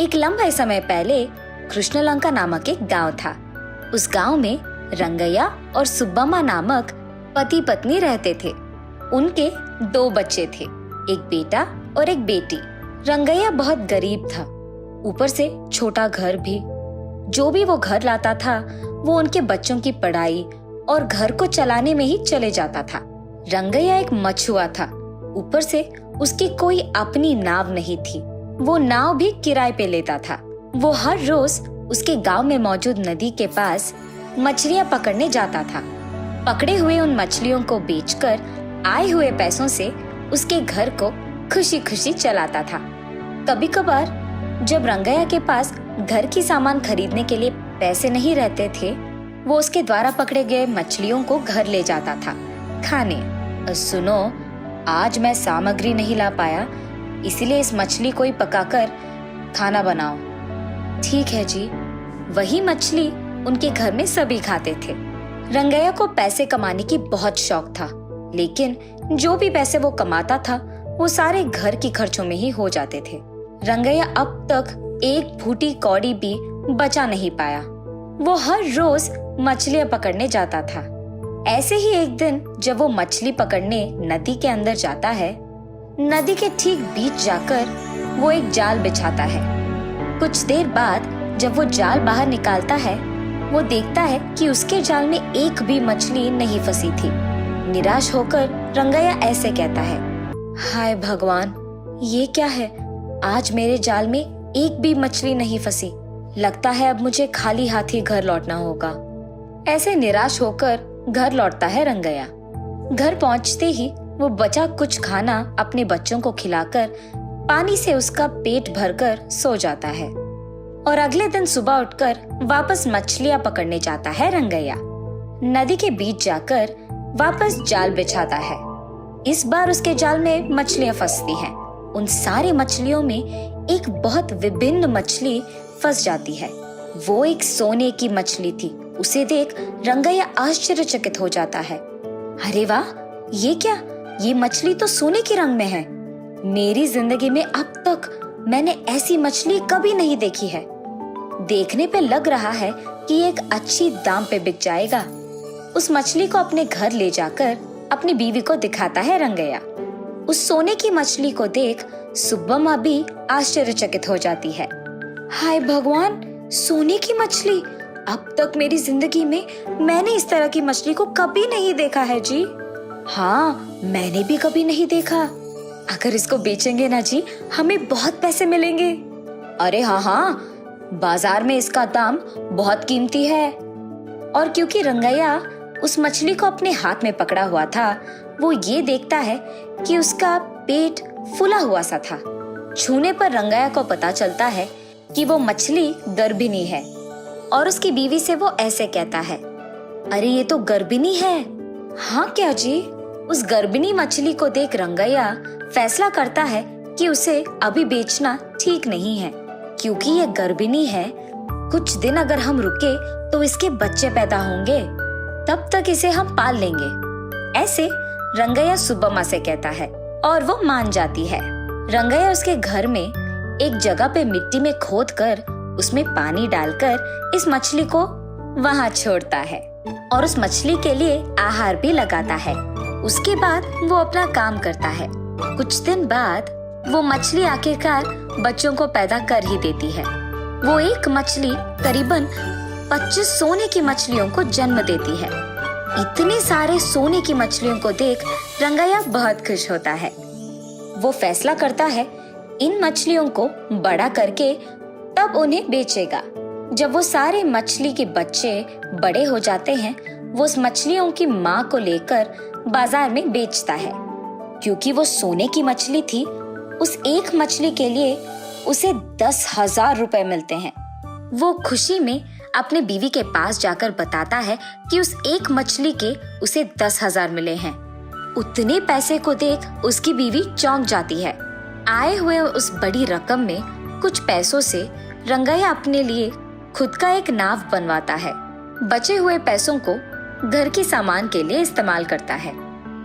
एक लंबे समय पहले कृष्णलंका नामक एक गांव था। उस गांव में रंगैया और सुब्बम्मा नामक पति पत्नी रहते थे। उनके 2 बच्चे थे, एक बेटा और एक बेटी। रंगैया बहुत गरीब था, ऊपर से छोटा घर भी। जो भी वो घर लाता था वो उनके बच्चों की पढ़ाई और घर को चलाने में ही चले जाता था। रंगैया एक मछुआ था, ऊपर से उसकी कोई अपनी नाव नहीं थी। वो नाव भी किराए पे लेता था। वो हर रोज उसके गांव में मौजूद नदी के पास मछलियां पकड़ने जाता था। पकड़े हुए उन मछलियों को बेचकर आए हुए पैसों से उसके घर को खुशी खुशी चलाता था। कभी कभार जब रंगैया के पास घर की सामान खरीदने के लिए पैसे नहीं रहते थे, वो उसके द्वारा पकड़े गए मछलियों को घर ले जाता था खाने। सुनो, आज मैं सामग्री नहीं ला पाया, इसीलिए इस मछली को ही पकाकर खाना बनाओ। ठीक है जी। वही मछली उनके घर में सभी खाते थे। रंगैया को पैसे कमाने की बहुत शौक था, लेकिन जो भी पैसे वो कमाता था वो सारे घर के खर्चों में ही हो जाते थे। रंगैया अब तक एक फूटी कौड़ी भी बचा नहीं पाया। वो हर रोज मछलियां पकड़ने जाता था। ऐसे ही एक दिन जब वो मछली पकड़ने नदी के अंदर जाता है, नदी के ठीक बीच जाकर वो एक जाल बिछाता है। कुछ देर बाद जब वो जाल बाहर निकालता है, वो देखता है कि उसके जाल में एक भी मछली नहीं फंसी थी। निराश होकर रंगैया ऐसे कहता है, हाय भगवान, ये क्या है? आज मेरे जाल में एक भी मछली नहीं फंसी। लगता है अब मुझे खाली हाथ ही घर लौटना होगा। ऐसे निराश होकर घर लौटता है रंगैया। घर पहुंचते ही वो बचा कुछ खाना अपने बच्चों को खिलाकर पानी से उसका पेट भरकर सो जाता है और अगले दिन सुबह उठकर वापस मछलियां पकड़ने जाता है रंगैया। नदी के बीच जाकर वापस जाल बिछाता है। इस बार उसके जाल में मछलियां फंसती हैं। उन सारी मछलियों में एक बहुत विभिन्न मछली फंस जाती है। वो एक सोने की मछली थी। उसे देख रंगैया आश्चर्यचकित हो जाता है। अरे वाह, ये क्या? ये मछली तो सोने के रंग में है। मेरी जिंदगी में अब तक मैंने ऐसी मछली कभी नहीं देखी है। देखने पे लग रहा है कि एक अच्छी दाम पे बिक जाएगा। उस मछली को अपने घर ले जाकर अपनी बीवी को दिखाता है रंगैया। उस सोने की मछली को देख सुब्बम्मा भी आश्चर्यचकित हो जाती है। हाय भगवान, सोने की मछली! अब तक मेरी जिंदगी में मैंने इस तरह की मछली को कभी नहीं देखा है जी। हाँ, मैंने भी कभी नहीं देखा। अगर इसको बेचेंगे ना जी, हमें बहुत पैसे मिलेंगे। अरे हाँ, बाजार में इसका दाम बहुत कीमती है। और क्योंकि रंगैया उस मछली को अपने हाथ में पकड़ा हुआ था, वो ये देखता है कि उसका पेट फूला हुआ सा था। छूने पर रंगैया को पता चलता है कि वो मछली गर्भिणी है और उसकी बीवी से वो ऐसे कहता है, अरे ये तो गर्भिणी है। हाँ क्या जी? उस गर्भिणी मछली को देख रंगैया फैसला करता है कि उसे अभी बेचना ठीक नहीं है, क्योंकि ये गर्भिणी है। कुछ दिन अगर हम रुके तो इसके बच्चे पैदा होंगे, तब तक इसे हम पाल लेंगे। ऐसे रंगैया सुब्बम्मा से कहता है और वो मान जाती है। रंगैया उसके घर में एक जगह पे मिट्टी में खोदकर उसमें पानी डालकर इस मछली को वहां छोड़ता है और उस मछली के लिए आहार भी लगाता है। उसके बाद वो अपना काम करता है। कुछ दिन बाद वो मछली आखिरकार बच्चों को पैदा कर ही देती है। वो एक मछली करीबन 25 सोने की मछलियों को जन्म देती है। इतने सारे सोने की मछलियों को देख रंगैया बहुत खुश होता है। वो फैसला करता है इन मछलियों को बड़ा करके तब उन्हें बेचेगा। जब वो सारे मछली के बच्चे बड़े हो जाते हैं, वो उस मछलियों की माँ को लेकर बाजार में बेचता है। क्योंकि वो सोने की मछली थी, उस एक मछली के लिए उसे 10,000 रुपए मिलते हैं। वो खुशी में अपने बीवी के पास जाकर बताता है कि उस एक मछली के उसे 10,000 मिले हैं। उतने पैसे को देख उसकी बीवी चौंक जाती है। आए हुए उस बड़ी रकम में कुछ पैसों से रंगैया अपने लिए खुद का एक नाव बनवाता है। बचे हुए पैसों को घर की सामान के लिए इस्तेमाल करता है।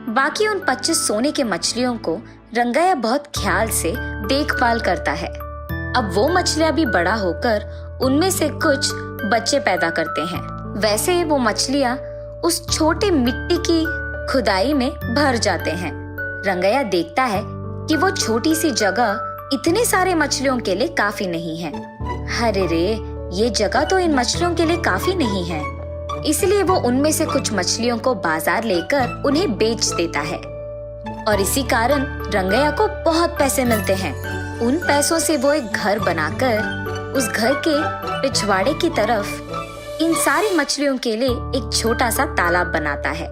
बाकी उन 25 सोने के मछलियों को रंगैया बहुत ख्याल से देखभाल करता है। अब वो मछलियाँ भी बड़ा होकर उनमें से कुछ बच्चे पैदा करते हैं। वैसे ही वो मछलियाँ उस छोटे मिट्टी की खुदाई में भर जाते हैं। रंगैया देखता है कि वो छोटी सी जगह इतने सारे मछलियों के लिए काफी नहीं है। अरे रे, ये जगह तो इन मछलियों के लिए काफी नहीं है। इसलिए वो उनमें से कुछ मछलियों को बाजार लेकर उन्हें बेच देता है और इसी कारण रंगैया को बहुत पैसे मिलते हैं। उन पैसों से वो एक घर बनाकर उस घर के पिछवाड़े की तरफ इन सारी मछलियों के लिए एक छोटा सा तालाब बनाता है।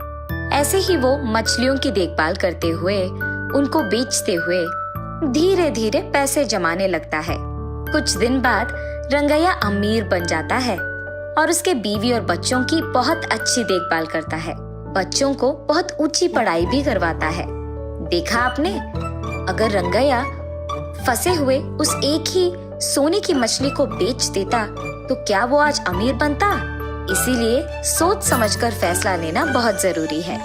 ऐसे ही वो मछलियों की देखभाल करते हुए, उनको बेचते हुए धीरे धीरे पैसे जमाने लगता है। कुछ दिन बाद रंगैया अमीर बन जाता है और उसके बीवी और बच्चों की बहुत अच्छी देखभाल करता है। बच्चों को बहुत ऊंची पढ़ाई भी करवाता है। देखा आपने, अगर रंगैया फंसे हुए उस एक ही सोने की मछली को बेच देता तो क्या वो आज अमीर बनता? इसीलिए सोच समझकर फैसला लेना बहुत जरूरी है।